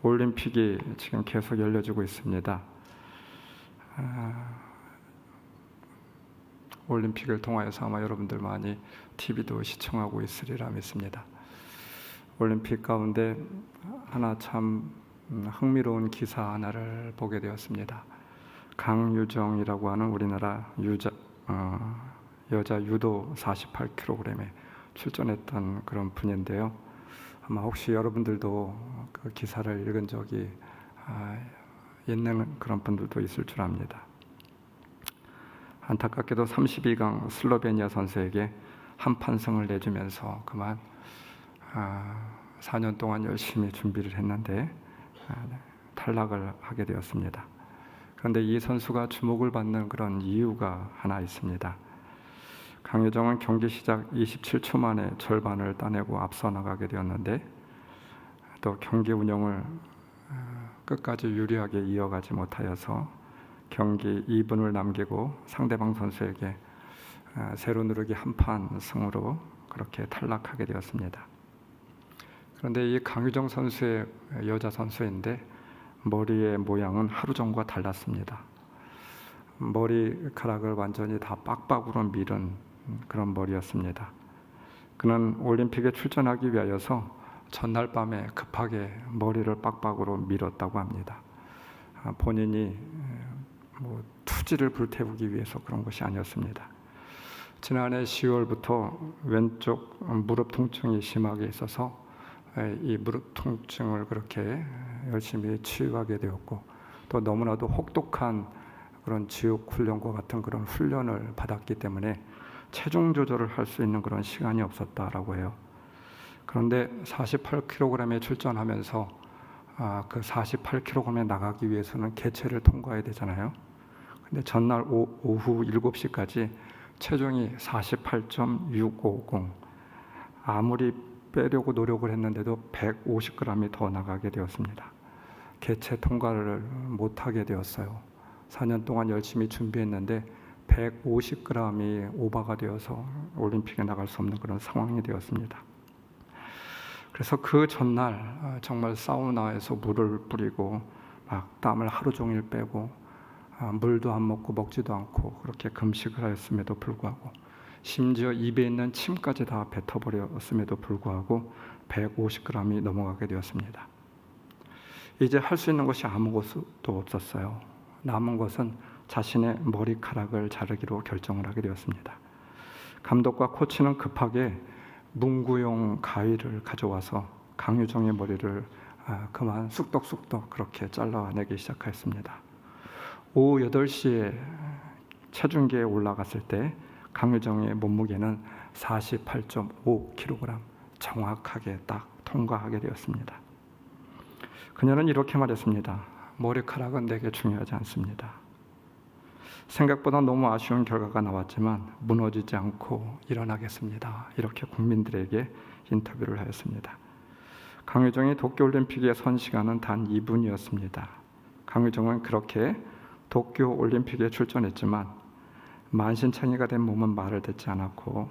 올림픽이 지금 계속 열려지고 있습니다. 올림픽을 통하여서 아마 여러분들 많이 TV도 시청하고 있으리라 믿습니다. 올림픽 가운데 하나 참 흥미로운 기사 하나를 보게 되었습니다. 강유정이라고 하는 우리나라 여자 유도 48kg에 출전했던 그런 분인데요. 아마 혹시 여러분들도 그 기사를 읽은 적이 있는 그런 분들도 있을 줄 압니다. 안타깝게도 32강 슬로베니아 선수에게 한판승을 내주면서 그만 4년 동안 열심히 준비를 했는데 탈락을 하게 되었습니다. 그런데 이 선수가 주목을 받는 그런 이유가 하나 있습니다. 강유정은 경기 시작 27초 만에 절반을 따내고 앞서 나가게 되었는데 또 경기 운영을 끝까지 유리하게 이어가지 못하여서 경기 2분을 남기고 상대방 선수에게 세로 누르기 한판 승으로 그렇게 탈락하게 되었습니다. 그런데 이 강유정 선수의 여자 선수인데 머리의 모양은 하루 전과 달랐습니다. 머리카락을 완전히 다 빡빡으로 밀은 그런 머리였습니다. 그는 올림픽에 출전하기 위하여서 전날 밤에 급하게 머리를 빡빡으로 밀었다고 합니다. 본인이 투지를 불태우기 위해서 그런 것이 아니었습니다. 지난해 10월부터 왼쪽 무릎 통증이 심하게 있어서 이 무릎 통증을 그렇게 열심히 치유하게 되었고 또 너무나도 혹독한 그런 지옥 훈련과 같은 그런 훈련을 받았기 때문에 체중 조절을 할 수 있는 그런 시간이 없었다라고 해요. 그런데 48kg에 출전하면서 그 48kg에 나가기 위해서는 개체를 통과해야 되잖아요. 근데 전날 오후 7시까지 체중이 48.650, 아무리 빼려고 노력을 했는데도 150g이 더 나가게 되었습니다. 개체 통과를 못하게 되었어요. 4년 동안 열심히 준비했는데 150g이 오버가 되어서 올림픽에 나갈 수 없는 그런 상황이 되었습니다. 그래서 그 전날 정말 사우나에서 물을 뿌리고 막 땀을 하루 종일 빼고 물도 안 먹고 먹지도 않고 그렇게 금식을 하였음에도 불구하고 심지어 입에 있는 침까지 다 뱉어버렸음에도 불구하고 150g이 넘어가게 되었습니다. 이제 할 수 있는 것이 아무것도 없었어요. 남은 것은 자신의 머리카락을 자르기로 결정을 하게 되었습니다. 감독과 코치는 급하게 문구용 가위를 가져와서 강유정의 머리를 그만 쑥덕쑥덕 그렇게 잘라내기 시작했습니다. 오후 8시에 체중계에 올라갔을 때 강유정의 몸무게는 48.5kg 정확하게 딱 통과하게 되었습니다. 그녀는 이렇게 말했습니다. 머리카락은 내게 중요하지 않습니다. 생각보다 너무 아쉬운 결과가 나왔지만 무너지지 않고 일어나겠습니다. 이렇게 국민들에게 인터뷰를 하였습니다. 강유정이 도쿄올림픽에 선 시간은 단 2분이었습니다. 강유정은 그렇게 도쿄올림픽에 출전했지만 만신창이가 된 몸은 말을 듣지 않았고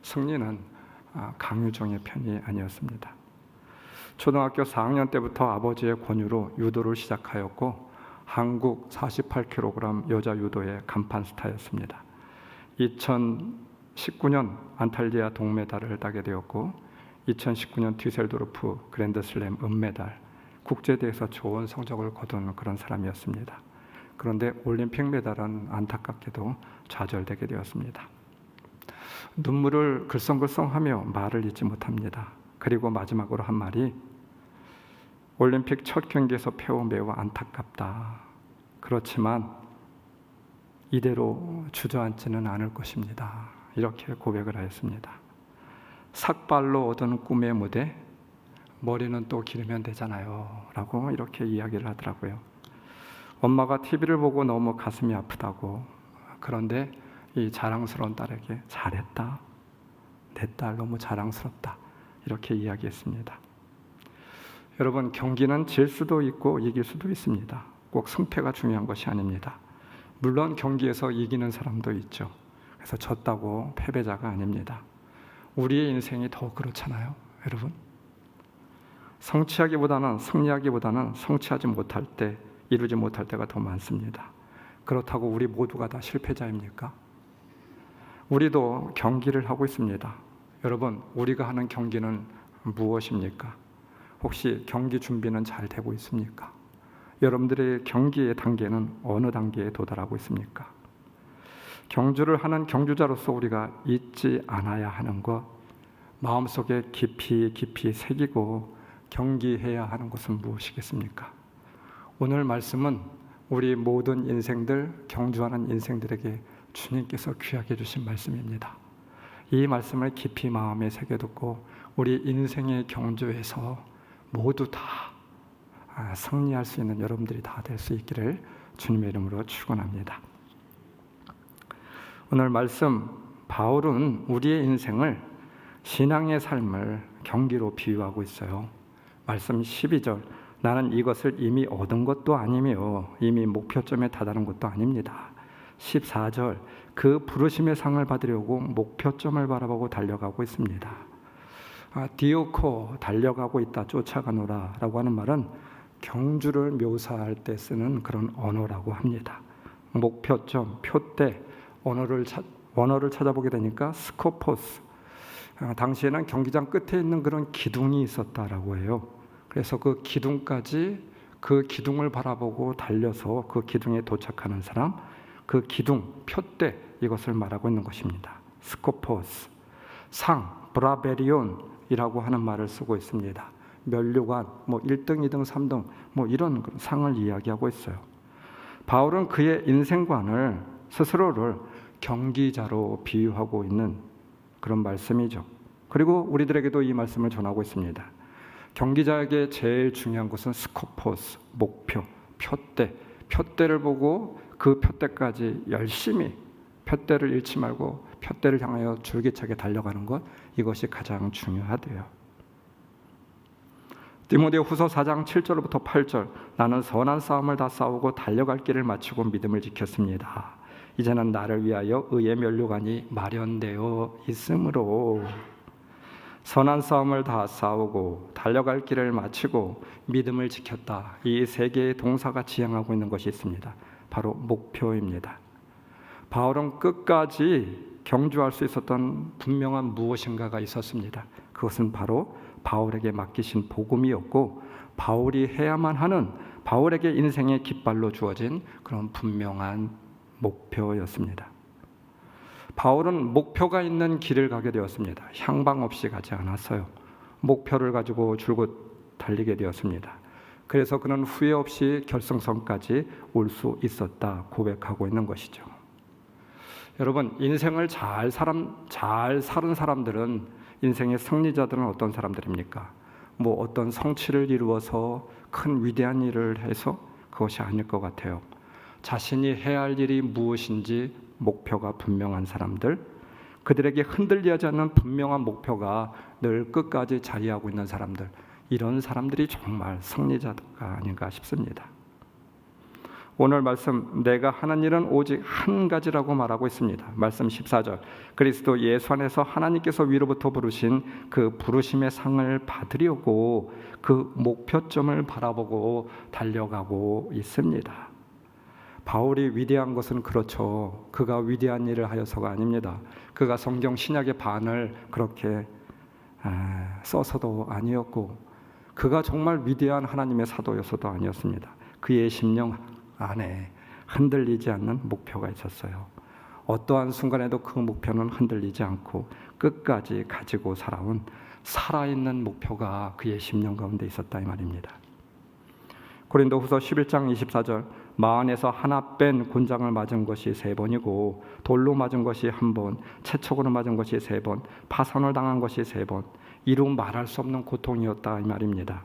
승리는 강유정의 편이 아니었습니다. 초등학교 4학년 때부터 아버지의 권유로 유도를 시작하였고 한국 48kg 여자 유도의 간판 스타였습니다. 2019년 안탈리아 동메달을 따게 되었고 2019년 뒤셀도르프 그랜드슬램 은메달, 국제대회에서 좋은 성적을 거둔 그런 사람이었습니다. 그런데 올림픽 메달은 안타깝게도 좌절되게 되었습니다. 눈물을 글썽글썽하며 말을 잇지 못합니다. 그리고 마지막으로 한 말이 올림픽 첫 경기에서 패후 매우 안타깝다. 그렇지만 이대로 주저앉지는 않을 것입니다. 이렇게 고백을 하였습니다. 삭발로 얻은 꿈의 무대, 머리는 또 기르면 되잖아요. 라고 이렇게 이야기를 하더라고요. 엄마가 TV를 보고 너무 가슴이 아프다고. 그런데 이 자랑스러운 딸에게 잘했다. 내 딸 너무 자랑스럽다. 이렇게 이야기했습니다. 여러분, 경기는 질 수도 있고 이길 수도 있습니다. 꼭 승패가 중요한 것이 아닙니다. 물론 경기에서 이기는 사람도 있죠. 그래서 졌다고 패배자가 아닙니다. 우리의 인생이 더 그렇잖아요, 여러분. 성취하기보다는 승리하기보다는 성취하지 못할 때, 이루지 못할 때가 더 많습니다. 그렇다고 우리 모두가 다 실패자입니까? 우리도 경기를 하고 있습니다. 여러분, 우리가 하는 경기는 무엇입니까? 혹시 경기 준비는 잘 되고 있습니까? 여러분들의 경기의 단계는 어느 단계에 도달하고 있습니까? 경주를 하는 경주자로서 우리가 잊지 않아야 하는 것, 마음속에 깊이 깊이 새기고 경기해야 하는 것은 무엇이겠습니까? 오늘 말씀은 우리 모든 인생들, 경주하는 인생들에게 주님께서 귀하게 주신 말씀입니다. 이 말씀을 깊이 마음에 새겨두고 우리 인생의 경주에서 모두 다 승리할 수 있는 여러분들이 다 될 수 있기를 주님의 이름으로 축원합니다. 오늘 말씀, 바울은 우리의 인생을, 신앙의 삶을 경기로 비유하고 있어요. 말씀 12절, 나는 이것을 이미 얻은 것도 아니며 이미 목표점에 다다른 것도 아닙니다. 14절, 그 부르심의 상을 받으려고 목표점을 바라보고 달려가고 있습니다. 디오코, 달려가고 있다, 쫓아가노라 라고 하는 말은 경주를 묘사할 때 쓰는 그런 언어라고 합니다. 목표점, 표대, 언어를 찾아보게 되니까 스코포스, 당시에는 경기장 끝에 있는 그런 기둥이 있었다라고 해요. 그래서 그 기둥까지, 그 기둥을 바라보고 달려서 그 기둥에 도착하는 사람, 그 기둥, 표대, 이것을 말하고 있는 것입니다. 스코포스, 상, 브라베리온이라고 하는 말을 쓰고 있습니다. 면류관, 1등, 2등, 3등 이런 상을 이야기하고 있어요. 바울은 그의 인생관을, 스스로를 경기자로 비유하고 있는 그런 말씀이죠. 그리고 우리들에게도 이 말씀을 전하고 있습니다. 경기자에게 제일 중요한 것은 스코포스, 목표, 표대를 보고 그 표대까지 열심히, 표대를 잃지 말고 표대를 향하여 줄기차게 달려가는 것, 이것이 가장 중요하대요. 디모데후서 4장 7절부터 8절, 나는 선한 싸움을 다 싸우고 달려갈 길을 마치고 믿음을 지켰습니다. 이제는 나를 위하여 의의 면류관이 마련되어 있으므로, 선한 싸움을 다 싸우고 달려갈 길을 마치고 믿음을 지켰다. 이 세 개의 동사가 지향하고 있는 것이 있습니다. 바로 목표입니다. 바울은 끝까지 경주할 수 있었던 분명한 무엇인가가 있었습니다. 그것은 바로 바울에게 맡기신 복음이었고, 바울이 해야만 하는, 바울에게 인생의 깃발로 주어진 그런 분명한 목표였습니다. 바울은 목표가 있는 길을 가게 되었습니다. 향방 없이 가지 않았어요. 목표를 가지고 줄곧 달리게 되었습니다. 그래서 그는 후회 없이 결승선까지 올 수 있었다 고백하고 있는 것이죠. 여러분, 인생을 잘 사는 사람들은, 인생의 승리자들은 어떤 사람들입니까? 어떤 성취를 이루어서 큰 위대한 일을 해서 그것이 아닐 것 같아요. 자신이 해야 할 일이 무엇인지 목표가 분명한 사람들, 그들에게 흔들리지 않는 분명한 목표가 늘 끝까지 자리하고 있는 사람들, 이런 사람들이 정말 승리자가 아닌가 싶습니다. 오늘 말씀, 내가 하는 일은 오직 한 가지라고 말하고 있습니다. 말씀 14절, 그리스도 예수 안에서 하나님께서 위로부터 부르신 그 부르심의 상을 받으려고 그 목표점을 바라보고 달려가고 있습니다. 바울이 위대한 것은 그렇죠. 그가 위대한 일을 하여서가 아닙니다. 그가 성경 신약의 반을 그렇게 써서도 아니었고, 그가 정말 위대한 하나님의 사도여서도 아니었습니다. 그의 심령 안에 흔들리지 않는 목표가 있었어요. 어떠한 순간에도 그 목표는 흔들리지 않고 끝까지 가지고 살아온 살아있는 목표가 그의 심령 가운데 있었다, 이 말입니다. 고린도후서 11장 24절, 마흔에서 하나 뺀 곤장을 맞은 것이 3번이고 돌로 맞은 것이 1번, 채촉으로 맞은 것이 3번, 파선을 당한 것이 3번, 이루 말할 수 없는 고통이었다, 이 말입니다.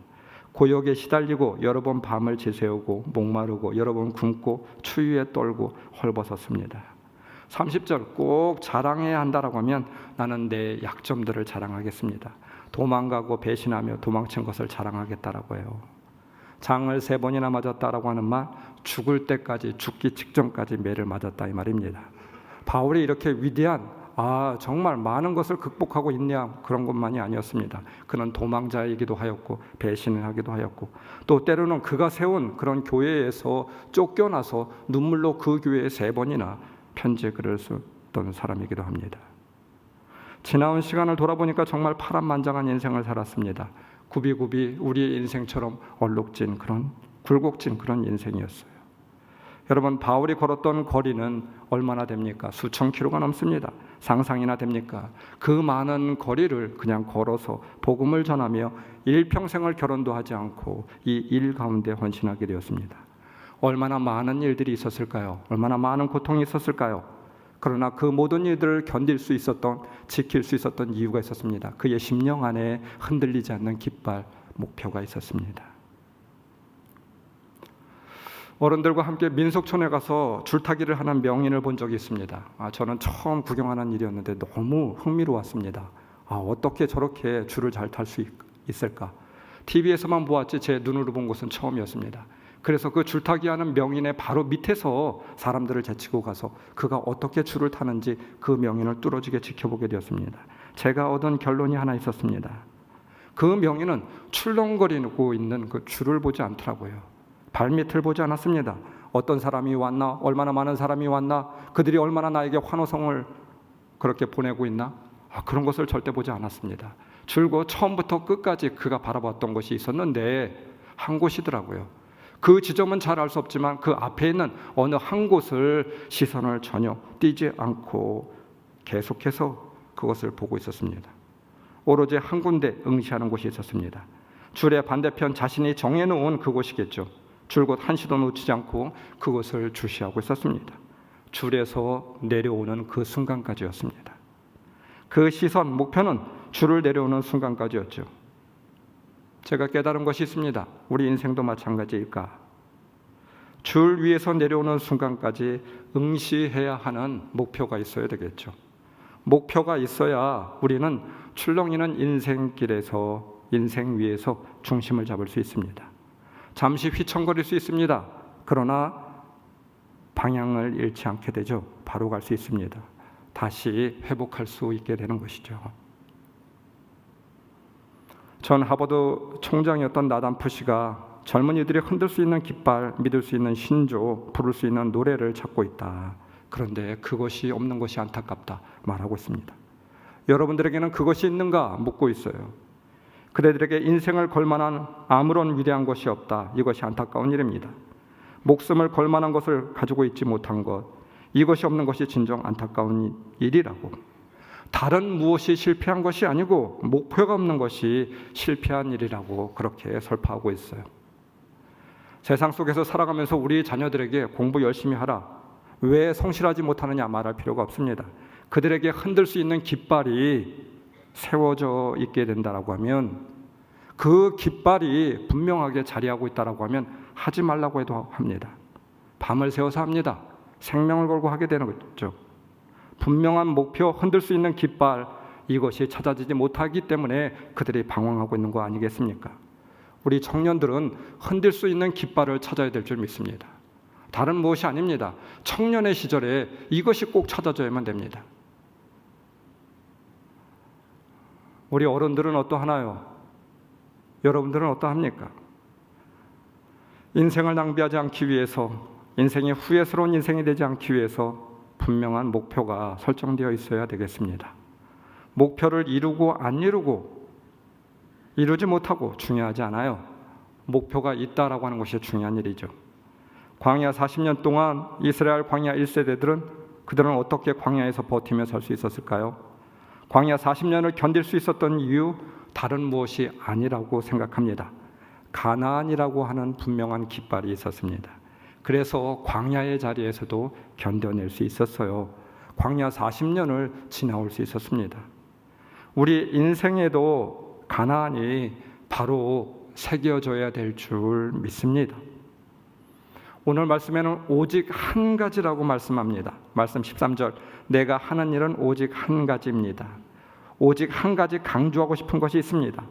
고역에 시달리고 여러 번 밤을 지새우고 목마르고 여러 번 굶고 추위에 떨고 헐벗었습니다. 30절, 꼭 자랑해야 한다라고 하면 나는 내 약점들을 자랑하겠습니다. 도망가고 배신하며 도망친 것을 자랑하겠다라고 해요. 장을 3번이나 맞았다라고 하는 말, 죽을 때까지, 죽기 직전까지 매를 맞았다, 이 말입니다. 바울이 이렇게 위대한 정말 많은 것을 극복하고 인내한 그런 것만이 아니었습니다. 그는 도망자이기도 하였고 배신을 하기도 하였고 또 때로는 그가 세운 그런 교회에서 쫓겨나서 눈물로 그 교회에 3번이나 편지에 글을 썼던 사람이기도 합니다. 지나온 시간을 돌아보니까 정말 파란만장한 인생을 살았습니다. 굽이굽이 우리의 인생처럼 얼룩진 그런 굴곡진 그런 인생이었어요. 여러분, 바울이 걸었던 거리는 얼마나 됩니까? 수천 킬로가 넘습니다. 상상이나 됩니까? 그 많은 거리를 그냥 걸어서 복음을 전하며 일평생을 결혼도 하지 않고 이 일 가운데 헌신하게 되었습니다. 얼마나 많은 일들이 있었을까요? 얼마나 많은 고통이 있었을까요? 그러나 그 모든 일들을 견딜 수 있었던, 지킬 수 있었던 이유가 있었습니다. 그의 심령 안에 흔들리지 않는 깃발, 목표가 있었습니다. 어른들과 함께 민속촌에 가서 줄타기를 하는 명인을 본 적이 있습니다. 저는 처음 구경하는 일이었는데 너무 흥미로웠습니다. 어떻게 저렇게 줄을 잘 탈 수 있을까? TV에서만 보았지 제 눈으로 본 것은 처음이었습니다. 그래서 그 줄타기 하는 명인의 바로 밑에서 사람들을 제치고 가서 그가 어떻게 줄을 타는지 그 명인을 뚫어지게 지켜보게 되었습니다. 제가 얻은 결론이 하나 있었습니다. 그 명인은 출렁거리고 있는 그 줄을 보지 않더라고요. 발밑을 보지 않았습니다. 어떤 사람이 왔나? 얼마나 많은 사람이 왔나? 그들이 얼마나 나에게 환호성을 그렇게 보내고 있나? 그런 것을 절대 보지 않았습니다. 줄곧 처음부터 끝까지 그가 바라봤던 것이 있었는데 한 곳이더라고요. 그 지점은 잘 알 수 없지만 그 앞에 있는 어느 한 곳을 시선을 전혀 띄지 않고 계속해서 그것을 보고 있었습니다. 오로지 한 군데 응시하는 곳이 있었습니다. 줄의 반대편 자신이 정해놓은 그곳이겠죠. 줄곧 한시도 놓치지 않고 그것을 주시하고 있었습니다. 줄에서 내려오는 그 순간까지였습니다. 그 시선, 목표는 줄을 내려오는 순간까지였죠. 제가 깨달은 것이 있습니다. 우리 인생도 마찬가지일까? 줄 위에서 내려오는 순간까지 응시해야 하는 목표가 있어야 되겠죠. 목표가 있어야 우리는 출렁이는 인생길에서, 인생 위에서 중심을 잡을 수 있습니다. 잠시 휘청거릴 수 있습니다. 그러나 방향을 잃지 않게 되죠. 바로 갈 수 있습니다. 다시 회복할 수 있게 되는 것이죠. 전 하버드 총장이었던 나단 푸시가 젊은이들이 흔들 수 있는 깃발, 믿을 수 있는 신조, 부를 수 있는 노래를 찾고 있다. 그런데 그것이 없는 것이 안타깝다 말하고 있습니다. 여러분들에게는 그것이 있는가 묻고 있어요. 그대들에게 인생을 걸 만한 아무런 위대한 것이 없다. 이것이 안타까운 일입니다. 목숨을 걸 만한 것을 가지고 있지 못한 것, 이것이 없는 것이 진정 안타까운 일이라고. 다른 무엇이 실패한 것이 아니고 목표가 없는 것이 실패한 일이라고 그렇게 설파하고 있어요. 세상 속에서 살아가면서 우리 자녀들에게 공부 열심히 하라, 왜 성실하지 못하느냐 말할 필요가 없습니다. 그들에게 흔들 수 있는 깃발이 세워져 있게 된다라고 하면, 그 깃발이 분명하게 자리하고 있다라고 하면 하지 말라고 해도 합니다. 밤을 새워서 합니다. 생명을 걸고 하게 되는 거죠. 분명한 목표, 흔들 수 있는 깃발, 이것이 찾아지지 못하기 때문에 그들이 방황하고 있는 거 아니겠습니까? 우리 청년들은 흔들 수 있는 깃발을 찾아야 될 줄 믿습니다. 다른 무엇이 아닙니다. 청년의 시절에 이것이 꼭 찾아져야만 됩니다. 우리 어른들은 어떠하나요? 여러분들은 어떠합니까? 인생을 낭비하지 않기 위해서, 인생이 후회스러운 인생이 되지 않기 위해서 분명한 목표가 설정되어 있어야 되겠습니다. 목표를 이루고 안 이루고, 이루지 못하고 중요하지 않아요. 목표가 있다라고 하는 것이 중요한 일이죠. 광야 40년 동안 이스라엘 광야 1세대들은 그들은 어떻게 광야에서 버티며 살 수 있었을까요? 광야 40년을 견딜 수 있었던 이유, 다른 무엇이 아니라고 생각합니다. 가나안이라고 하는 분명한 깃발이 있었습니다. 그래서 광야의 자리에서도 견뎌낼 수 있었어요. 광야 40년을 지나올 수 있었습니다. 우리 인생에도 가나안이 바로 새겨져야 될 줄 믿습니다. 오늘 말씀에는 오직 한 가지라고 말씀합니다. 말씀 13절, 내가 하는 일은 오직 한 가지입니다. 오직 한 가지 강조하고 싶은 것이 있습니다.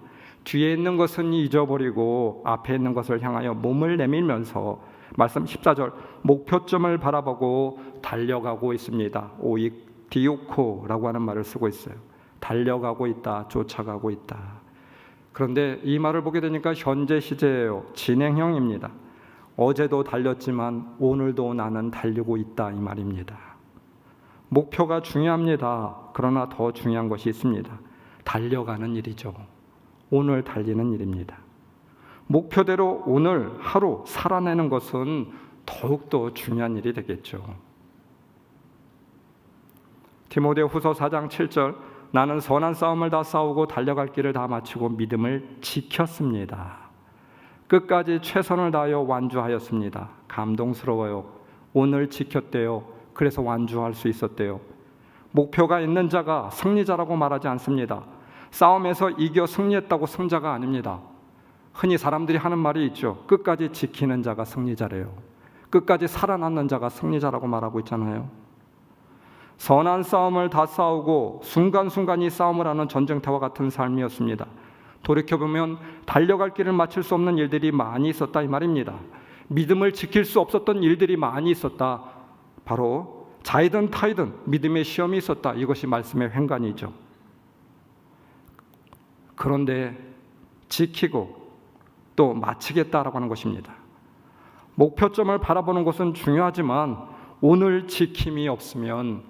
뒤에 있는 것은 잊어버리고 앞에 있는 것을 향하여 몸을 내밀면서 말씀 14절, 목표점을 바라보고 달려가고 있습니다. 오직 디오코라고 하는 말을 쓰고 있어요. 달려가고 있다, 쫓아가고 있다. 그런데 이 말을 보게 되니까 현재 시제예요. 진행형입니다. 어제도 달렸지만 오늘도 나는 달리고 있다, 이 말입니다. 목표가 중요합니다. 그러나 더 중요한 것이 있습니다. 달려가는 일이죠. 오늘 달리는 일입니다. 목표대로 오늘 하루 살아내는 것은 더욱더 중요한 일이 되겠죠. 디모데후서 4장 7절, 나는 선한 싸움을 다 싸우고 달려갈 길을 다 마치고 믿음을 지켰습니다. 끝까지 최선을 다하여 완주하였습니다. 감동스러워요. 오늘 지켰대요. 그래서 완주할 수 있었대요. 목표가 있는 자가 승리자라고 말하지 않습니다. 싸움에서 이겨 승리했다고 승자가 아닙니다. 흔히 사람들이 하는 말이 있죠. 끝까지 지키는 자가 승리자래요. 끝까지 살아남는 자가 승리자라고 말하고 있잖아요. 선한 싸움을 다 싸우고 순간순간이 싸움을 하는 전쟁터와 같은 삶이었습니다. 돌이켜보면 달려갈 길을 마칠 수 없는 일들이 많이 있었다, 이 말입니다. 믿음을 지킬 수 없었던 일들이 많이 있었다. 바로 자이든 타이든 믿음의 시험이 있었다. 이것이 말씀의 횡간이죠. 그런데 지키고 또 마치겠다라고 하는 것입니다. 목표점을 바라보는 것은 중요하지만 오늘 지킴이 없으면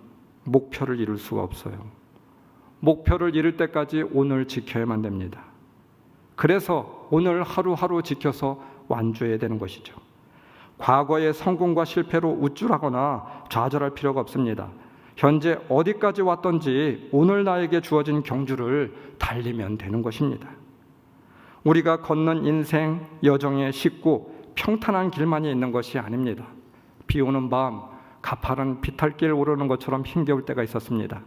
목표를 이룰 수가 없어요. 목표를 이룰 때까지 오늘 지켜야만 됩니다. 그래서 오늘 하루하루 지켜서 완주해야 되는 것이죠. 과거의 성공과 실패로 우쭐하거나 좌절할 필요가 없습니다. 현재 어디까지 왔던지 오늘 나에게 주어진 경주를 달리면 되는 것입니다. 우리가 걷는 인생 여정에 쉽고 평탄한 길만이 있는 것이 아닙니다. 비 오는 밤 가파른 비탈길 오르는 것처럼 힘겨울 때가 있었습니다.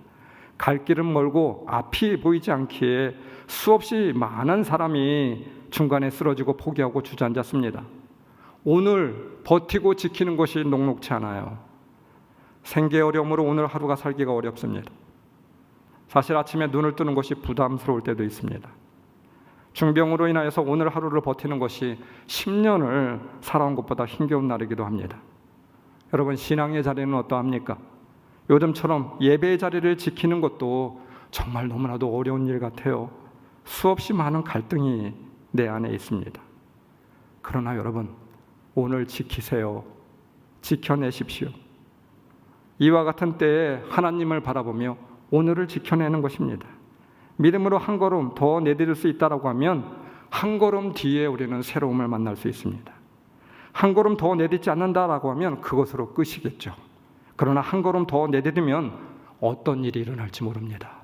갈 길은 멀고 앞이 보이지 않기에 수없이 많은 사람이 중간에 쓰러지고 포기하고 주저앉았습니다. 오늘 버티고 지키는 것이 녹록지 않아요. 생계 어려움으로 오늘 하루가 살기가 어렵습니다. 사실 아침에 눈을 뜨는 것이 부담스러울 때도 있습니다. 중병으로 인하여서 오늘 하루를 버티는 것이 10년을 살아온 것보다 힘겨운 날이기도 합니다. 여러분, 신앙의 자리는 어떠합니까? 요즘처럼 예배의 자리를 지키는 것도 정말 너무나도 어려운 일 같아요. 수없이 많은 갈등이 내 안에 있습니다. 그러나 여러분, 오늘 지키세요. 지켜내십시오. 이와 같은 때에 하나님을 바라보며 오늘을 지켜내는 것입니다. 믿음으로 한 걸음 더 내디딜 수 있다고 하면 한 걸음 뒤에 우리는 새로움을 만날 수 있습니다. 한 걸음 더 내딛지 않는다라고 하면 그것으로 끝이겠죠. 그러나 한 걸음 더 내딛으면 어떤 일이 일어날지 모릅니다.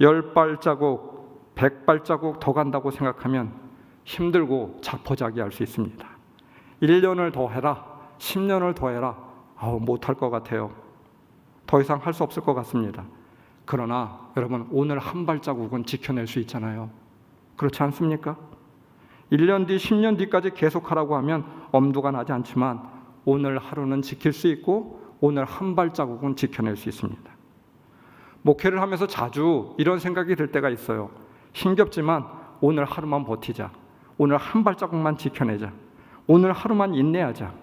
10발자국, 100발자국 더 간다고 생각하면 힘들고 자포자기할 수 있습니다. 1년을 더 해라, 10년을 더 해라, 못할 것 같아요. 더 이상 할 수 없을 것 같습니다. 그러나 여러분, 오늘 한 발자국은 지켜낼 수 있잖아요. 그렇지 않습니까? 1년 뒤, 10년 뒤까지 계속하라고 하면 엄두가 나지 않지만 오늘 하루는 지킬 수 있고 오늘 한 발자국은 지켜낼 수 있습니다. 목회를 하면서 자주 이런 생각이 들 때가 있어요. 힘겹지만 오늘 하루만 버티자. 오늘 한 발자국만 지켜내자. 오늘 하루만 인내하자.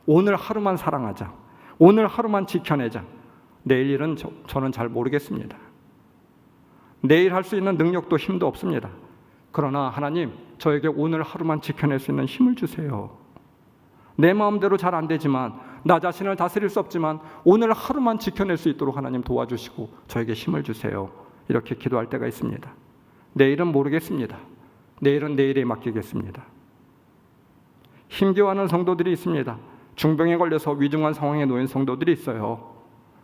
오늘 하루만 사랑하자. 오늘 하루만 지켜내자. 내일 일은 저는 잘 모르겠습니다. 내일 할 수 있는 능력도 힘도 없습니다. 그러나 하나님, 저에게 오늘 하루만 지켜낼 수 있는 힘을 주세요. 내 마음대로 잘 안 되지만, 나 자신을 다스릴 수 없지만 오늘 하루만 지켜낼 수 있도록 하나님 도와주시고 저에게 힘을 주세요. 이렇게 기도할 때가 있습니다. 내일은 모르겠습니다. 내일은 내일에 맡기겠습니다. 힘겨워하는 성도들이 있습니다. 중병에 걸려서 위중한 상황에 놓인 성도들이 있어요.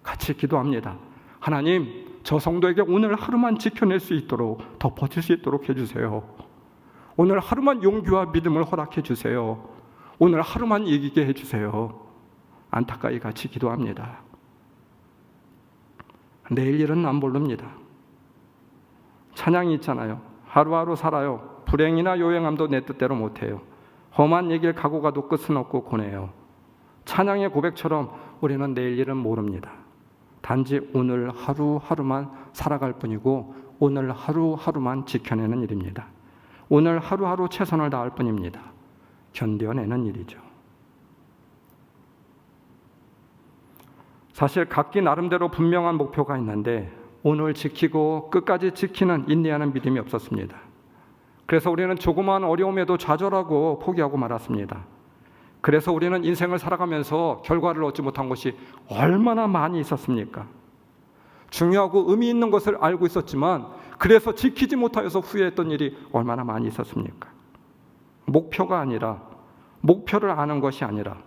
같이 기도합니다. 하나님, 저 성도에게 오늘 하루만 지켜낼 수 있도록, 더 버틸 수 있도록 해주세요. 오늘 하루만 용기와 믿음을 허락해 주세요. 오늘 하루만 이기게 해주세요. 안타까이 같이 기도합니다. 내일 일은 안 모릅니다. 찬양이 있잖아요. 하루하루 살아요. 불행이나 요행함도 내 뜻대로 못해요. 험한 얘기를 가고 가도 끝은 없고 고뇌요. 찬양의 고백처럼 우리는 내일 일은 모릅니다. 단지 오늘 하루하루만 살아갈 뿐이고 오늘 하루하루만 지켜내는 일입니다. 오늘 하루하루 최선을 다할 뿐입니다. 견뎌내는 일이죠. 사실 각기 나름대로 분명한 목표가 있는데 오늘 지키고 끝까지 지키는 인내하는 믿음이 없었습니다. 그래서 우리는 조그마한 어려움에도 좌절하고 포기하고 말았습니다. 그래서 우리는 인생을 살아가면서 결과를 얻지 못한 것이 얼마나 많이 있었습니까? 중요하고 의미 있는 것을 알고 있었지만 그래서 지키지 못하여서 후회했던 일이 얼마나 많이 있었습니까? 목표가 아니라, 목표를 아는 것이 아니라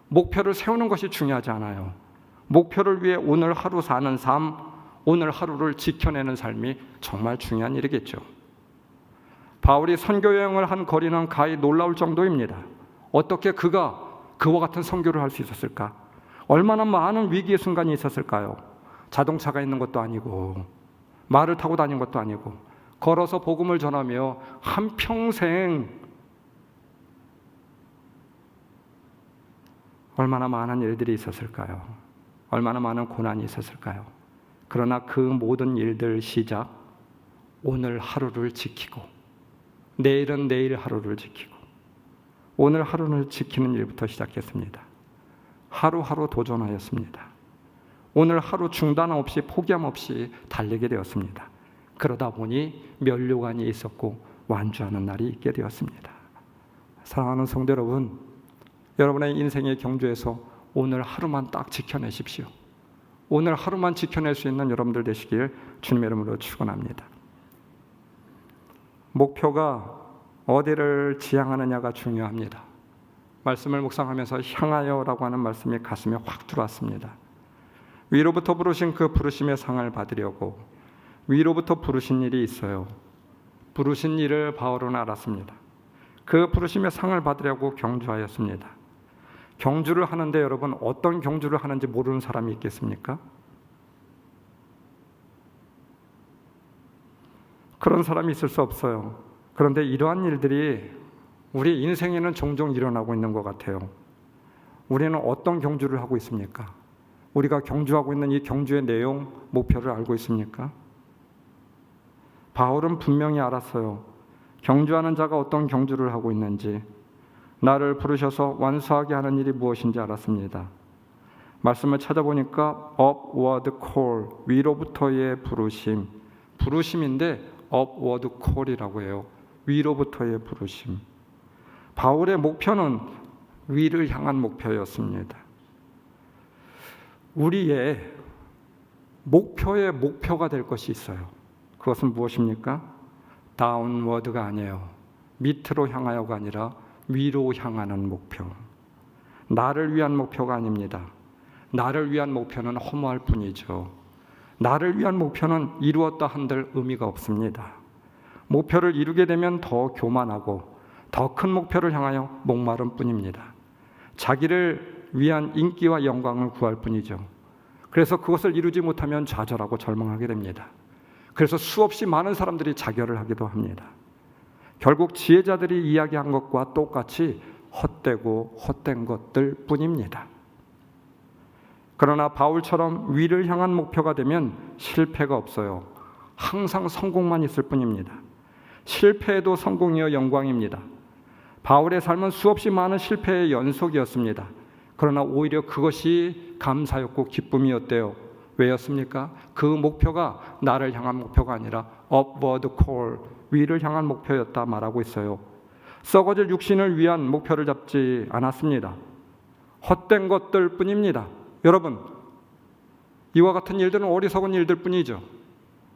목표를 세우는 것이 중요하지 않아요. 목표를 위해 오늘 하루 사는 삶, 오늘 하루를 지켜내는 삶이 정말 중요한 일이겠죠. 바울이 선교 여행을 한 거리는 가히 놀라울 정도입니다. 어떻게 그가 그와 같은 선교를 할 수 있었을까? 얼마나 많은 위기의 순간이 있었을까요? 자동차가 있는 것도 아니고 말을 타고 다닌 것도 아니고 걸어서 복음을 전하며 한평생 얼마나 많은 일들이 있었을까요? 얼마나 많은 고난이 있었을까요? 그러나 그 모든 일들 시작, 오늘 하루를 지키고 내일은 내일 하루를 지키고 오늘 하루를 지키는 일부터 시작했습니다. 하루하루 도전하였습니다. 오늘 하루 중단 없이 포기함 없이 달리게 되었습니다. 그러다 보니 면류관이 있었고 완주하는 날이 있게 되었습니다. 사랑하는 성도 여러분, 여러분의 인생의 경주에서 오늘 하루만 딱 지켜내십시오. 오늘 하루만 지켜낼 수 있는 여러분들 되시길 주님의 이름으로 축원합니다. 목표가 어디를 지향하느냐가 중요합니다. 말씀을 묵상하면서 향하여라고 하는 말씀이 가슴에 확 들어왔습니다. 위로부터 부르신 그 부르심의 상을 받으려고 위로부터 부르신 일이 있어요. 부르신 일을 바울은 알았습니다. 그 부르심의 상을 받으려고 경주하였습니다. 경주를 하는데 여러분, 어떤 경주를 하는지 모르는 사람이 있겠습니까? 그런 사람이 있을 수 없어요. 그런데 이러한 일들이 우리 인생에는 종종 일어나고 있는 것 같아요. 우리는 어떤 경주를 하고 있습니까? 우리가 경주하고 있는 이 경주의 내용, 목표를 알고 있습니까? 바울은 분명히 알았어요. 경주하는 자가 어떤 경주를 하고 있는지, 나를 부르셔서 완수하게 하는 일이 무엇인지 알았습니다. 말씀을 찾아보니까 upward call, 위로부터의 부르심, 부르심인데 upward call이라고 해요. 위로부터의 부르심. 바울의 목표는 위를 향한 목표였습니다. 우리의 목표의 목표가 될 것이 있어요. 그것은 무엇입니까? 다운워드가 아니에요. 밑으로 향하여가 아니라 위로 향하는 목표. 나를 위한 목표가 아닙니다. 나를 위한 목표는 허무할 뿐이죠. 나를 위한 목표는 이루었다 한들 의미가 없습니다. 목표를 이루게 되면 더 교만하고 더 큰 목표를 향하여 목마른 뿐입니다. 자기를 위한 인기와 영광을 구할 뿐이죠. 그래서 그것을 이루지 못하면 좌절하고 절망하게 됩니다. 그래서 수없이 많은 사람들이 자결을 하기도 합니다. 결국 지혜자들이 이야기한 것과 똑같이 헛되고 헛된 것들 뿐입니다. 그러나 바울처럼 위를 향한 목표가 되면 실패가 없어요. 항상 성공만 있을 뿐입니다. 실패에도 성공이여 영광입니다. 바울의 삶은 수없이 많은 실패의 연속이었습니다. 그러나 오히려 그것이 감사였고 기쁨이었대요. 왜였습니까? 그 목표가 나를 향한 목표가 아니라 upward call, 위를 향한 목표였다 말하고 있어요. 썩어질 육신을 위한 목표를 잡지 않았습니다. 헛된 것들 뿐입니다. 여러분, 이와 같은 일들은 어리석은 일들 뿐이죠.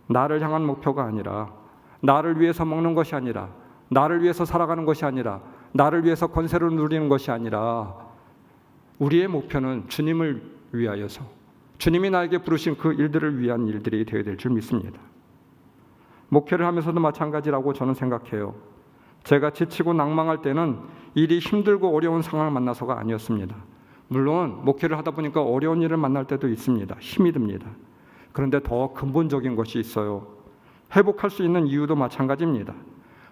나를 향한 목표가 아니라, 나를 위해서 먹는 것이 아니라, 나를 위해서 살아가는 것이 아니라, 나를 위해서 권세를 누리는 것이 아니라, 우리의 목표는 주님을 위하여서 주님이 나에게 부르신 그 일들을 위한 일들이 되어야 될 줄 믿습니다. 목회를 하면서도 마찬가지라고 저는 생각해요. 제가 지치고 낭망할 때는 일이 힘들고 어려운 상황을 만나서가 아니었습니다. 물론 목회를 하다 보니까 어려운 일을 만날 때도 있습니다. 힘이 듭니다. 그런데 더 근본적인 것이 있어요. 회복할 수 있는 이유도 마찬가지입니다.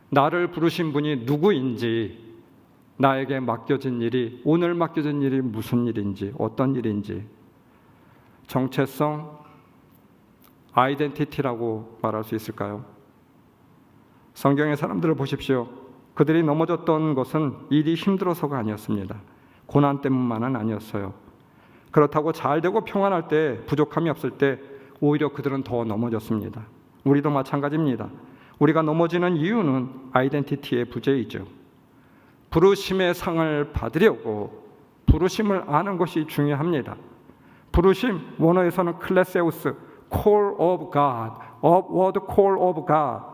나를 부르신 분이 누구인지, 나에게 맡겨진 일이, 오늘 맡겨진 일이 무슨 일인지, 어떤 일인지, 정체성, 아이덴티티라고 말할 수 있을까요? 성경의 사람들을 보십시오. 그들이 넘어졌던 것은 일이 힘들어서가 아니었습니다. 고난 때문만은 아니었어요. 그렇다고 잘 되고 평안할 때, 부족함이 없을 때 오히려 그들은 더 넘어졌습니다. 우리도 마찬가지입니다. 우리가 넘어지는 이유는 아이덴티티의 부재이죠. 부르심의 상을 받으려고 부르심을 아는 것이 중요합니다. 부르심, 원어에서는 클레세우스, call of God, word call of God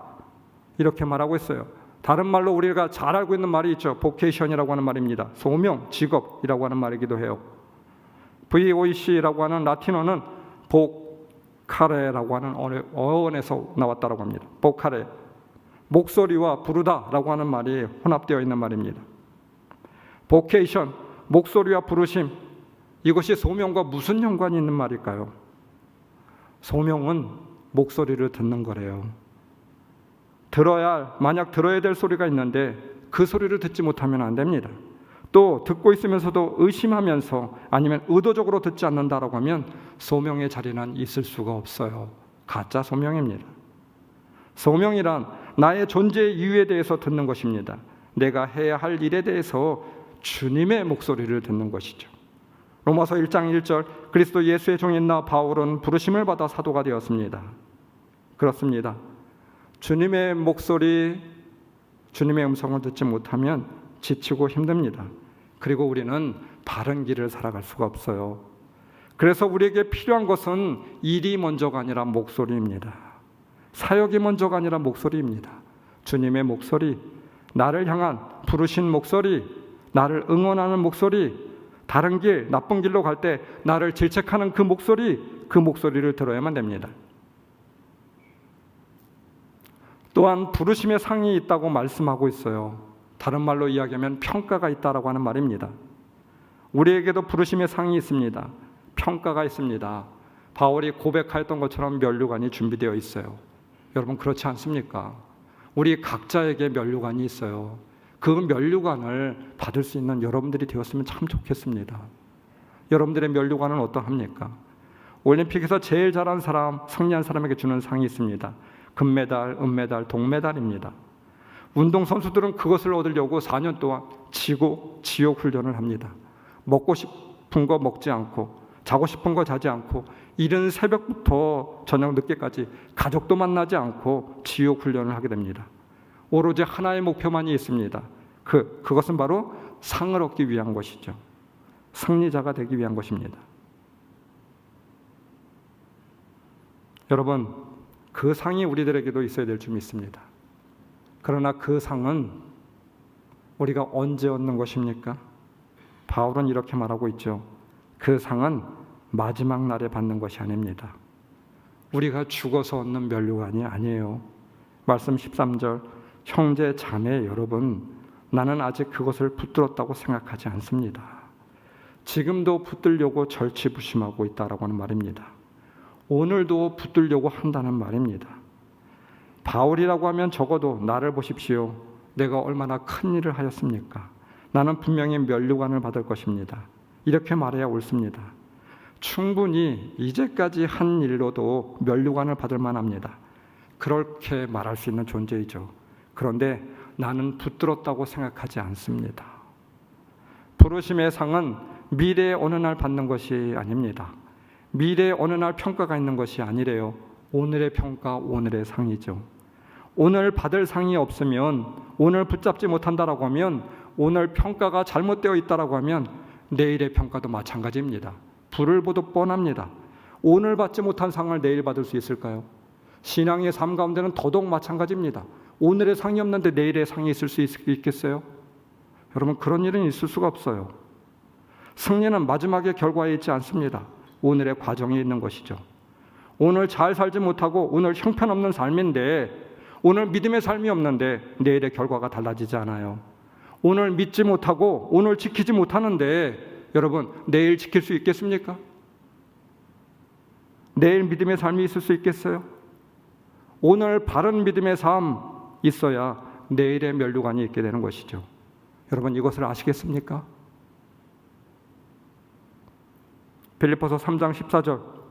이렇게 말하고 있어요. 다른 말로 우리가 잘 알고 있는 말이 있죠. vocation이라고 하는 말입니다. 소명, 직업이라고 하는 말이기도 해요. VOC라고 하는 라틴어는 보카레라고 하는 어원에서 나왔다고 합니다. 보카레, 목소리와 부르다라고 하는 말이 혼합되어 있는 말입니다. vocation, 목소리와 부르심, 이것이 소명과 무슨 연관이 있는 말일까요? 소명은 목소리를 듣는 거래요. 만약 들어야 될 소리가 있는데 그 소리를 듣지 못하면 안 됩니다. 또 듣고 있으면서도 의심하면서 아니면 의도적으로 듣지 않는다라고 하면 소명의 자리는 있을 수가 없어요. 가짜 소명입니다. 소명이란 나의 존재의 이유에 대해서 듣는 것입니다. 내가 해야 할 일에 대해서 주님의 목소리를 듣는 것이죠. 로마서 1장 1절, 그리스도 예수의 종인 나 바울은 부르심을 받아 사도가 되었습니다. 그렇습니다. 주님의 목소리, 주님의 음성을 듣지 못하면 지치고 힘듭니다. 그리고 우리는 바른 길을 살아갈 수가 없어요. 그래서 우리에게 필요한 것은 일이 먼저가 아니라 목소리입니다. 사역이 먼저가 아니라 목소리입니다. 주님의 목소리, 나를 향한 부르신 목소리, 나를 응원하는 목소리, 다른 길, 나쁜 길로 갈 때 나를 질책하는 그 목소리를 들어야만 됩니다. 또한 부르심의 상이 있다고 말씀하고 있어요. 다른 말로 이야기하면 평가가 있다라고 하는 말입니다. 우리에게도 부르심의 상이 있습니다. 평가가 있습니다. 바울이 고백하였던 것처럼 면류관이 준비되어 있어요. 여러분 그렇지 않습니까? 우리 각자에게 면류관이 있어요. 그 면류관을 받을 수 있는 여러분들이 되었으면 참 좋겠습니다. 여러분들의 면류관은 어떠합니까? 올림픽에서 제일 잘한 사람, 승리한 사람에게 주는 상이 있습니다. 금메달, 은메달, 동메달입니다. 운동선수들은 그것을 얻으려고 4년 동안 지옥 훈련을 합니다. 먹고 싶은 거 먹지 않고 자고 싶은 거 자지 않고 이른 새벽부터 저녁 늦게까지 가족도 만나지 않고 지옥 훈련을 하게 됩니다. 오로지 하나의 목표만이 있습니다. 그것은 바로 상을 얻기 위한 것이죠. 승리자가 되기 위한 것입니다. 여러분, 그 상이 우리들에게도 있어야 될 줄 믿습니다. 그러나 그 상은 우리가 언제 얻는 것입니까? 바울은 이렇게 말하고 있죠. 그 상은 마지막 날에 받는 것이 아닙니다. 우리가 죽어서 얻는 면류관이 아니에요. 말씀 13절, 형제 자매 여러분, 나는 아직 그것을 붙들었다고 생각하지 않습니다. 지금도 붙들려고 절치부심하고 있다라고 하는 말입니다. 오늘도 붙들려고 한다는 말입니다. 바울이라고 하면 적어도 나를 보십시오. 내가 얼마나 큰 일을 하였습니까? 나는 분명히 면류관을 받을 것입니다. 이렇게 말해야 옳습니다. 충분히 이제까지 한 일로도 면류관을 받을 만합니다. 그렇게 말할 수 있는 존재이죠. 그런데 나는 붙들었다고 생각하지 않습니다. 부르심의 상은 미래의 어느 날 받는 것이 아닙니다. 미래의 어느 날 평가가 있는 것이 아니래요. 오늘의 평가, 오늘의 상이죠. 오늘 받을 상이 없으면, 오늘 붙잡지 못한다라고 하면, 오늘 평가가 잘못되어 있다라고 하면 내일의 평가도 마찬가지입니다. 불을 보듯 뻔합니다. 오늘 받지 못한 상을 내일 받을 수 있을까요? 신앙의 삶 가운데는 더더욱 마찬가지입니다. 오늘의 상이 없는데 내일의 상이 있을 수 있겠어요? 여러분, 그런 일은 있을 수가 없어요. 승리는 마지막의 결과에 있지 않습니다. 오늘의 과정에 있는 것이죠. 오늘 잘 살지 못하고 오늘 형편없는 삶인데, 오늘 믿음의 삶이 없는데 내일의 결과가 달라지지 않아요. 오늘 믿지 못하고 오늘 지키지 못하는데 여러분 내일 지킬 수 있겠습니까? 내일 믿음의 삶이 있을 수 있겠어요? 오늘 바른 믿음의 삶 있어야 내일의 면류관이 있게 되는 것이죠. 여러분 이것을 아시겠습니까? 빌립보서 3장 14절,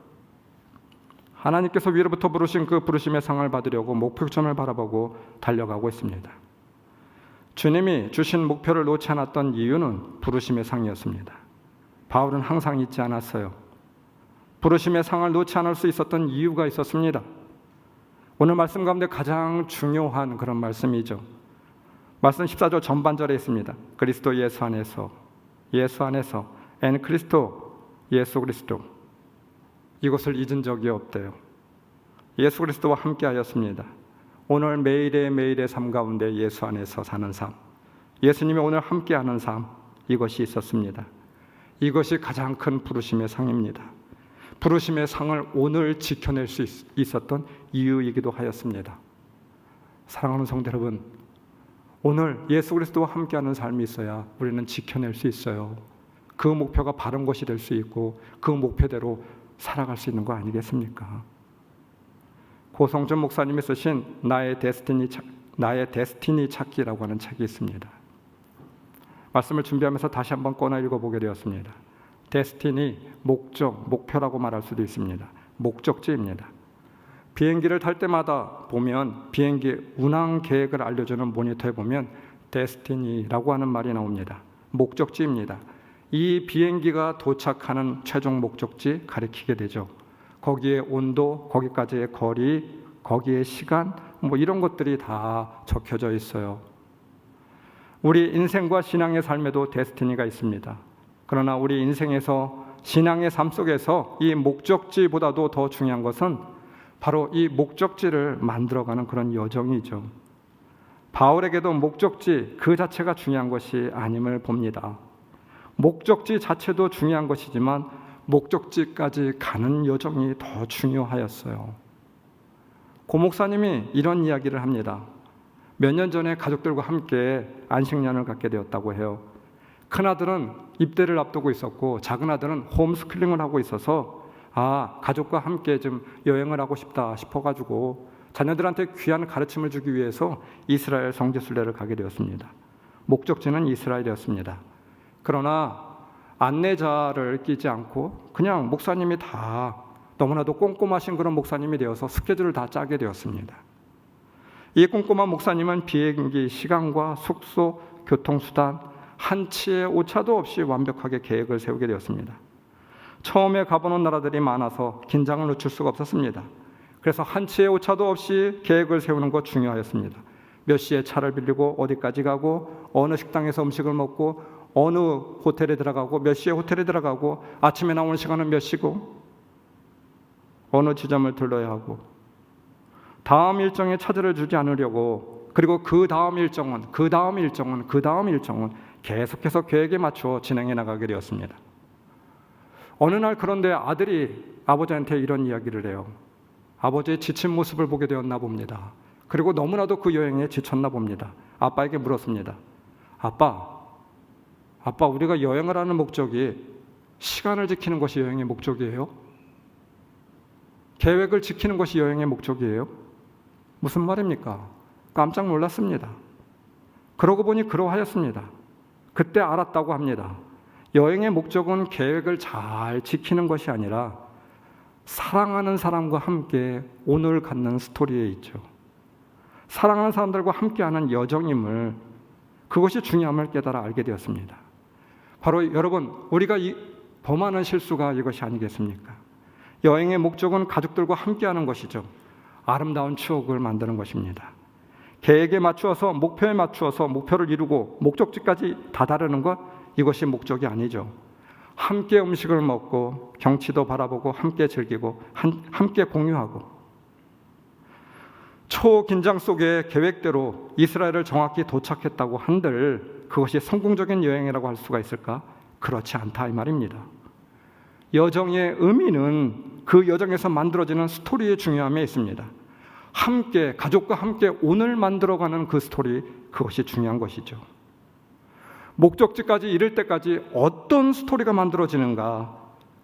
하나님께서 위로부터 부르신 그 부르심의 상을 받으려고 목표점을 바라보고 달려가고 있습니다. 주님이 주신 목표를 놓지 않았던 이유는 부르심의 상이었습니다. 바울은 항상 잊지 않았어요. 부르심의 상을 놓지 않을 수 있었던 이유가 있었습니다. 오늘 말씀 가운데 가장 중요한 그런 말씀이죠. 말씀 14절 전반절에 있습니다. 그리스도 예수 안에서 엔 크리스토 예수 그리스도, 이것을 잊은 적이 없대요. 예수 그리스도와 함께 하였습니다. 오늘 매일의 삶 가운데 예수 안에서 사는 삶, 예수님이 오늘 함께하는 삶, 이것이 있었습니다. 이것이 가장 큰 부르심의 상입니다. 부르심의 상을 오늘 지켜낼 수 있었던 이유이기도 하였습니다. 사랑하는 성도 여러분, 오늘 예수 그리스도와 함께하는 삶이 있어야 우리는 지켜낼 수 있어요. 그 목표가 바른 것이 될 수 있고 그 목표대로 살아갈 수 있는 거 아니겠습니까? 고성준 목사님이 쓰신 나의 데스티니 찾기라고 하는 책이 있습니다. 말씀을 준비하면서 다시 한번 꺼내 읽어보게 되었습니다. 데스티니, 목적, 목표라고 말할 수도 있습니다. 목적지입니다. 비행기를 탈 때마다 보면 비행기 운항 계획을 알려주는 모니터에 보면 데스티니라고 하는 말이 나옵니다. 목적지입니다. 이 비행기가 도착하는 최종 목적지 가리키게 되죠. 거기에 온도, 거기까지의 거리, 거기에 시간, 이런 것들이 다 적혀져 있어요. 우리 인생과 신앙의 삶에도 데스티니가 있습니다. 그러나 우리 인생에서 신앙의 삶 속에서 이 목적지보다도 더 중요한 것은 바로 이 목적지를 만들어가는 그런 여정이죠. 바울에게도 목적지 그 자체가 중요한 것이 아님을 봅니다. 목적지 자체도 중요한 것이지만 목적지까지 가는 여정이 더 중요하였어요. 고 목사님이 이런 이야기를 합니다. 몇 년 전에 가족들과 함께 안식년을 갖게 되었다고 해요. 큰아들은 입대를 앞두고 있었고 작은아들은 홈스쿨링을 하고 있어서 가족과 함께 좀 여행을 하고 싶다 싶어가지고 자녀들한테 귀한 가르침을 주기 위해서 이스라엘 성지순례를 가게 되었습니다. 목적지는 이스라엘이었습니다. 그러나 안내자를 끼지 않고 그냥 목사님이 다 너무나도 꼼꼼하신 그런 목사님이 되어서 스케줄을 다 짜게 되었습니다. 이 꼼꼼한 목사님은 비행기 시간과 숙소, 교통수단, 한치의 오차도 없이 완벽하게 계획을 세우게 되었습니다. 처음에 가보는 나라들이 많아서 긴장을 늦출 수가 없었습니다. 그래서 한치의 오차도 없이 계획을 세우는 것 중요하였습니다. 몇 시에 차를 빌리고 어디까지 가고 어느 식당에서 음식을 먹고 어느 호텔에 들어가고 몇 시에 호텔에 들어가고 아침에 나오는 시간은 몇 시고 어느 지점을 들러야 하고 다음 일정에 차질을 주지 않으려고 그리고 그 다음 일정은 계속해서 계획에 맞추어 진행해 나가게 되었습니다. 어느 날 그런데 아들이 아버지한테 이런 이야기를 해요. 아버지의 지친 모습을 보게 되었나 봅니다. 그리고 너무나도 그 여행에 지쳤나 봅니다. 아빠에게 물었습니다. 아빠, 우리가 여행을 하는 목적이 시간을 지키는 것이 여행의 목적이에요? 계획을 지키는 것이 여행의 목적이에요? 무슨 말입니까? 깜짝 놀랐습니다. 그러고 보니 그러하였습니다. 그때 알았다고 합니다. 여행의 목적은 계획을 잘 지키는 것이 아니라 사랑하는 사람과 함께 오늘 갖는 스토리에 있죠. 사랑하는 사람들과 함께하는 여정임을, 그것이 중요함을 깨달아 알게 되었습니다. 바로 여러분, 우리가 범하는 실수가 이것이 아니겠습니까? 여행의 목적은 가족들과 함께하는 것이죠. 아름다운 추억을 만드는 것입니다. 계획에 맞추어서 목표에 맞추어서 목표를 이루고 목적지까지 다다르는 것, 이것이 목적이 아니죠. 함께 음식을 먹고 경치도 바라보고 함께 즐기고 함께 공유하고 초긴장 속에 계획대로 이스라엘을 정확히 도착했다고 한들 그것이 성공적인 여행이라고 할 수가 있을까? 그렇지 않다 이 말입니다. 여정의 의미는 그 여정에서 만들어지는 스토리의 중요함에 있습니다. 함께 가족과 함께 오늘 만들어가는 그 스토리, 그것이 중요한 것이죠. 목적지까지 이를 때까지 어떤 스토리가 만들어지는가,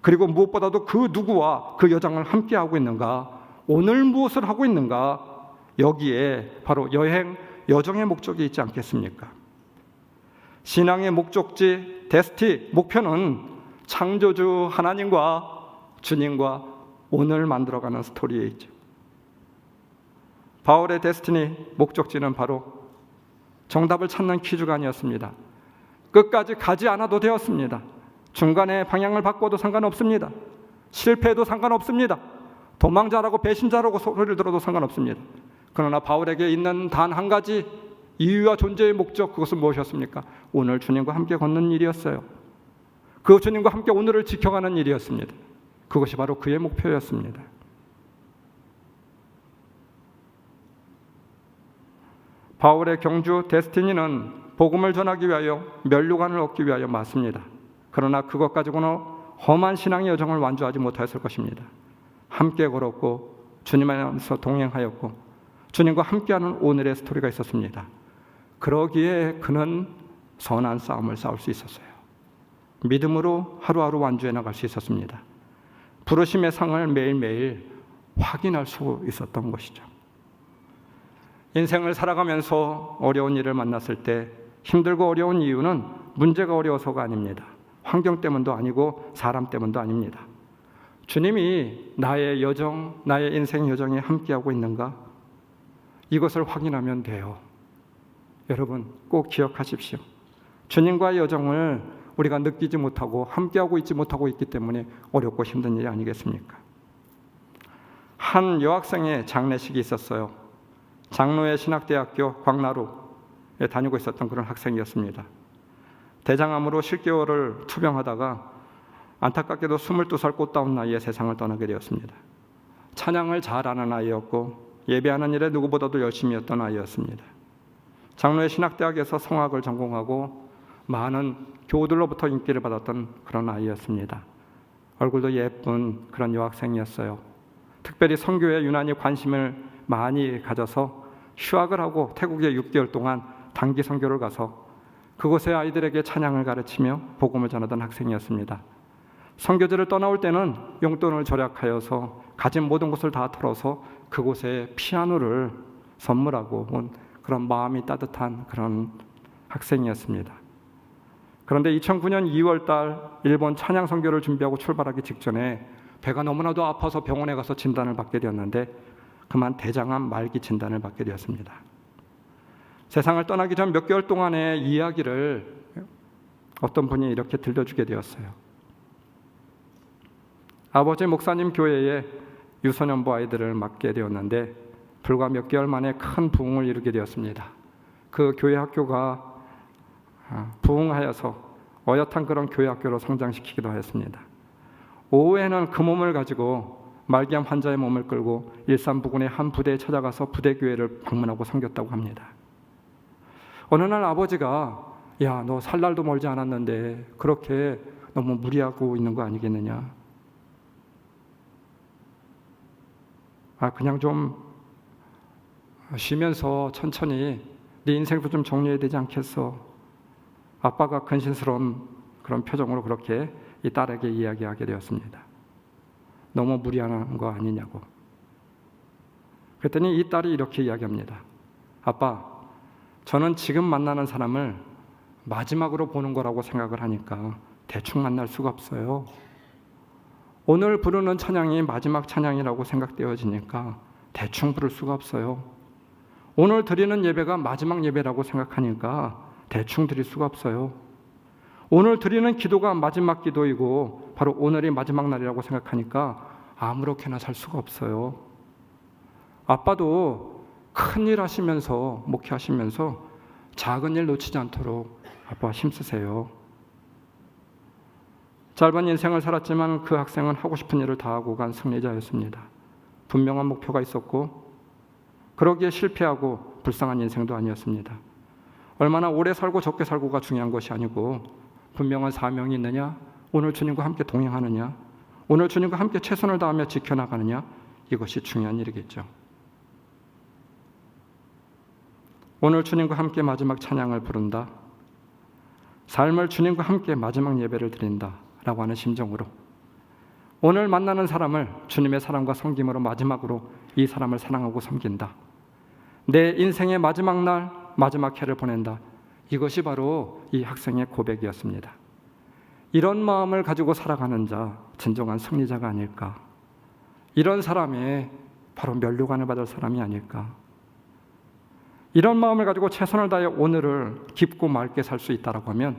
그리고 무엇보다도 그 누구와 그 여정을 함께하고 있는가, 오늘 무엇을 하고 있는가, 여기에 바로 여정의 목적이 있지 않겠습니까? 신앙의 목적지, 데스티, 목표는 창조주 하나님과 주님과 오늘 만들어가는 스토리에 있죠. 바울의 데스티니, 목적지는 바로 정답을 찾는 퀴즈가 아니었습니다. 끝까지 가지 않아도 되었습니다. 중간에 방향을 바꿔도 상관없습니다. 실패해도 상관없습니다. 도망자라고 배신자라고 소리를 들어도 상관없습니다. 그러나 바울에게 있는 단 한 가지 이유와 존재의 목적, 그것은 무엇이었습니까? 오늘 주님과 함께 걷는 일이었어요. 그 주님과 함께 오늘을 지켜가는 일이었습니다. 그것이 바로 그의 목표였습니다. 바울의 경주 데스티니는 복음을 전하기 위하여 면류관을 얻기 위하여 맞습니다. 그러나 그것 가지고는 험한 신앙의 여정을 완주하지 못하였을 것입니다. 함께 걸었고 주님 안에서 동행하였고 주님과 함께하는 오늘의 스토리가 있었습니다. 그러기에 그는 선한 싸움을 싸울 수 있었어요. 믿음으로 하루하루 완주해 나갈 수 있었습니다. 부르심의 상을 매일매일 확인할 수 있었던 것이죠. 인생을 살아가면서 어려운 일을 만났을 때 힘들고 어려운 이유는 문제가 어려워서가 아닙니다. 환경 때문도 아니고 사람 때문도 아닙니다. 주님이 나의 여정, 나의 인생 여정에 함께하고 있는가? 이것을 확인하면 돼요. 여러분 꼭 기억하십시오. 주님과의 여정을 우리가 느끼지 못하고 함께하고 있지 못하고 있기 때문에 어렵고 힘든 일이 아니겠습니까? 한 여학생의 장례식이 있었어요. 장로의 신학대학교 광나루에 다니고 있었던 그런 학생이었습니다. 대장암으로 10개월을 투병하다가 안타깝게도 22살 꽃다운 나이에 세상을 떠나게 되었습니다. 찬양을 잘하는 아이였고 예배하는 일에 누구보다도 열심히 했던 아이였습니다. 장로의 신학대학에서 성악을 전공하고 많은 교우들로부터 인기를 받았던 그런 아이였습니다. 얼굴도 예쁜 그런 여학생이었어요. 특별히 선교에 유난히 관심을 많이 가져서 휴학을 하고 태국에 6개월 동안 단기 선교를 가서 그곳의 아이들에게 찬양을 가르치며 복음을 전하던 학생이었습니다. 선교지를 떠나올 때는 용돈을 절약하여서 가진 모든 것을 다 털어서 그곳에 피아노를 선물하고 온 그런 마음이 따뜻한 그런 학생이었습니다. 그런데 2009년 2월 달 일본 찬양 선교를 준비하고 출발하기 직전에 배가 너무나도 아파서 병원에 가서 진단을 받게 되었는데 그만 대장암 말기 진단을 받게 되었습니다. 세상을 떠나기 전 몇 개월 동안의 이야기를 어떤 분이 이렇게 들려주게 되었어요. 아버지 목사님 교회에 유소년부 아이들을 맡게 되었는데 불과 몇 개월 만에 큰 부흥을 이루게 되었습니다. 그 교회 학교가 부흥하여서 어엿한 그런 교회 학교로 성장시키기도 하였습니다. 오후에는 그 몸을 가지고 말기암 환자의 몸을 끌고 일산 부근의 한 부대에 찾아가서 부대 교회를 방문하고 섬겼다고 합니다. 어느 날 아버지가 야, 너 살 날도 멀지 않았는데 그렇게 너무 무리하고 있는 거 아니겠느냐? 그냥 좀 쉬면서 천천히 네 인생도 좀 정리해야 되지 않겠어? 아빠가 근심스러운 그런 표정으로 그렇게 이 딸에게 이야기하게 되었습니다. 너무 무리하는 거 아니냐고. 그랬더니 이 딸이 이렇게 이야기합니다. 아빠, 저는 지금 만나는 사람을 마지막으로 보는 거라고 생각을 하니까 대충 만날 수가 없어요. 오늘 부르는 찬양이 마지막 찬양이라고 생각되어지니까 대충 부를 수가 없어요. 오늘 드리는 예배가 마지막 예배라고 생각하니까 대충 드릴 수가 없어요. 오늘 드리는 기도가 마지막 기도이고 바로 오늘이 마지막 날이라고 생각하니까 아무렇게나 살 수가 없어요. 아빠도 큰일 하시면서 목회하시면서 작은 일 놓치지 않도록 아빠 힘쓰세요. 짧은 인생을 살았지만 그 학생은 하고 싶은 일을 다 하고 간 승리자였습니다. 분명한 목표가 있었고 그러기에 실패하고 불쌍한 인생도 아니었습니다. 얼마나 오래 살고 적게 살고가 중요한 것이 아니고 분명한 사명이 있느냐, 오늘 주님과 함께 동행하느냐, 오늘 주님과 함께 최선을 다하며 지켜나가느냐, 이것이 중요한 일이겠죠. 오늘 주님과 함께 마지막 찬양을 부른다, 삶을 주님과 함께 마지막 예배를 드린다 라고 하는 심정으로 오늘 만나는 사람을 주님의 사랑과 섬김으로 마지막으로 이 사람을 사랑하고 섬긴다, 내 인생의 마지막 날 마지막 해를 보낸다, 이것이 바로 이 학생의 고백이었습니다. 이런 마음을 가지고 살아가는 자, 진정한 승리자가 아닐까. 이런 사람이 바로 면류관을 받을 사람이 아닐까. 이런 마음을 가지고 최선을 다해 오늘을 깊고 맑게 살 수 있다라고 하면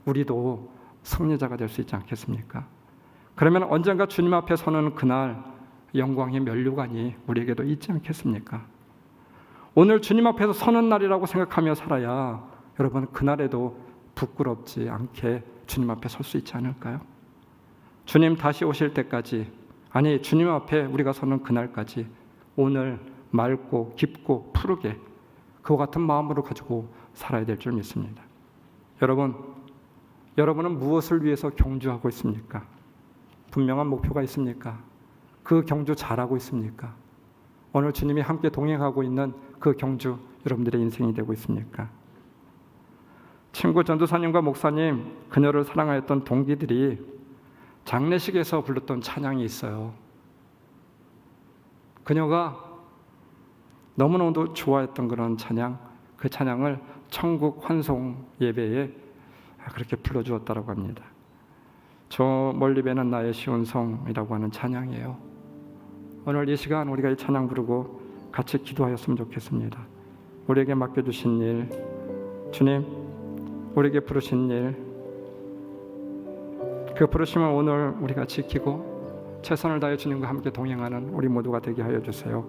우리도 승리자가 될 수 있지 않겠습니까? 그러면 언젠가 주님 앞에 서는 그날 영광의 면류관이 우리에게도 있지 않겠습니까? 오늘 주님 앞에서 서는 날이라고 생각하며 살아야 여러분 그날에도 부끄럽지 않게 주님 앞에 설 수 있지 않을까요? 주님 다시 오실 때까지, 아니 주님 앞에 우리가 서는 그날까지 오늘 맑고 깊고 푸르게 그와 같은 마음으로 가지고 살아야 될 줄 믿습니다. 여러분은 무엇을 위해서 경주하고 있습니까? 분명한 목표가 있습니까? 그 경주 잘하고 있습니까? 오늘 주님이 함께 동행하고 있는 그 경주 여러분들의 인생이 되고 있습니까? 친구 전도사님과 목사님, 그녀를 사랑하였던 동기들이 장례식에서 불렀던 찬양이 있어요. 그녀가 너무너무 좋아했던 그런 찬양, 그 찬양을 천국 환송 예배에 그렇게 불러주었다고 합니다. 저 멀리 배는 나의 시온 성이라고 하는 찬양이에요. 오늘 이 시간 우리가 이 찬양 부르고 같이 기도하였으면 좋겠습니다. 우리에게 맡겨주신 일, 주님 우리에게 부르신 일, 그 부르심을 오늘 우리가 지키고 최선을 다해 주님과 함께 동행하는 우리 모두가 되게 하여 주세요.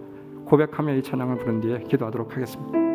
고백하며 이 찬양을 부른 뒤에 기도하도록 하겠습니다.